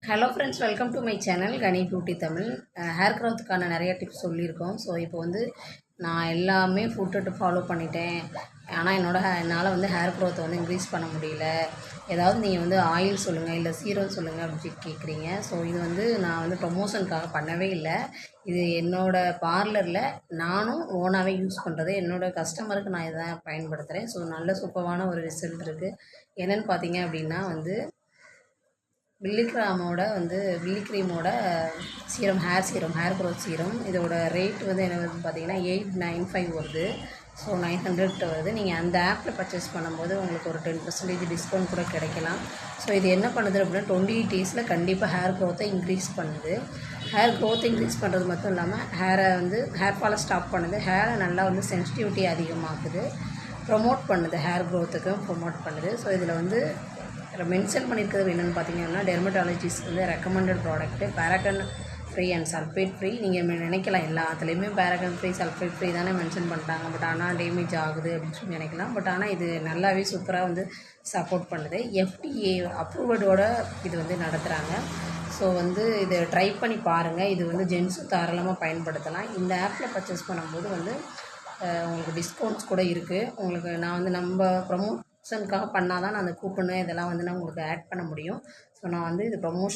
Hello friends, welcome to my channel Ghani beauty Tamil. Hair க்ரோத்துக்கான நிறைய tips சொல்லியிருக்கோம். So இப்போ வந்து நான் எல்லாமே ஃபுட்டு ஃபாலோ பண்ணிட்டேன். ஆனால் என்னால் வந்து ஹேர் க்ரோத்தை வந்து இன்க்ரீஸ் பண்ண முடியல. ஏதாவது நீங்கள் வந்து ஆயில் சொல்லுங்கள், இல்லை சீரம் சொல்லுங்கள் அப்படின்னு சொல்லி கேட்குறீங்க. ஸோ இது வந்து நான் வந்து ப்ரொமோஷனுக்காக பண்ணவே இல்லை. இது என்னோடய பார்லரில் நானும் ஓனாகவே யூஸ் பண்ணுறது. என்னோடய கஸ்டமருக்கு நான் இதை பயன்படுத்துகிறேன். ஸோ நல்ல சூப்பரான ஒரு ரிசல்ட் இருக்குது. என்னென்னு பார்த்தீங்க அப்படின்னா வந்து வில்லி க்ரீமோட சீரம், ஹேர் க்ரோத் சீரம். இதோட ரேட் வந்து என்ன வந்து பார்த்தீங்கன்னா 895 வருது. ஸோ 900 வருது. நீங்கள் அந்த ஆப்பில் பர்ச்சேஸ் பண்ணும்போது உங்களுக்கு ஒரு 10% டிஸ்கவுண்ட் கூட கிடைக்கலாம். ஸோ இது என்ன பண்ணுது அப்படின்னா 28 டேஸில் கண்டிப்பாக ஹேர் க்ரோத்தை இன்க்ரீஸ் பண்ணுது. ஹேர் க்ரோத் இன்க்ரீஸ் பண்ணுறது மட்டும் இல்லாமல் ஹேர் ஃபாலை ஸ்டாப் பண்ணுது. ஹேரை நல்லா வந்து சென்சிட்டிவிட்டி அதிகமாக்குது. ப்ரொமோட் பண்ணுது, ஹேர் க்ரோத்துக்கும் ப்ரொமோட் பண்ணுது. ஸோ இதில் வந்து மென்ஷன் பண்ணியிருக்கிறது என்னென்னு பார்த்தீங்கன்னா டெர்மட்டாலஜிஸ்ட் வந்து recommended product, paraben free and sulphate free. நீங்கள் நினைக்கலாம் எல்லாத்துலேயுமே பேராகன் ஃப்ரீ சல்ஃபேட் ஃப்ரீ தானே மென்ஷன் பண்ணுறாங்க, பட் ஆனால் டேமேஜ் ஆகுது அப்படின்னு சொல்லி நினைக்கலாம். பட் ஆனால் இது நல்லாவே சூப்பராக வந்து சப்போர்ட் பண்ணுது. FDA அப்ரூவடோட இது வந்து நடத்துகிறாங்க. ஸோ வந்து இதை ட்ரை பண்ணி பாருங்கள். இது வந்து ஜென்ஸும் தாராளமாக பயன்படுத்தலாம். இந்த ஆப்பில் பர்ச்சேஸ் பண்ணும்போது வந்து உங்களுக்கு டிஸ்கவுண்ட்ஸ் கூட இருக்குது. உங்களுக்கு நான் வந்து நம்ம ப்ரொமோஷனுக்காக பண்ணால் தான் நான் அந்த கூப்பனு இதெல்லாம் வந்து நான் உங்களுக்கு ஆட் பண்ண முடியும். ஸோ நான் வந்து இது ப்ரொமோஷன்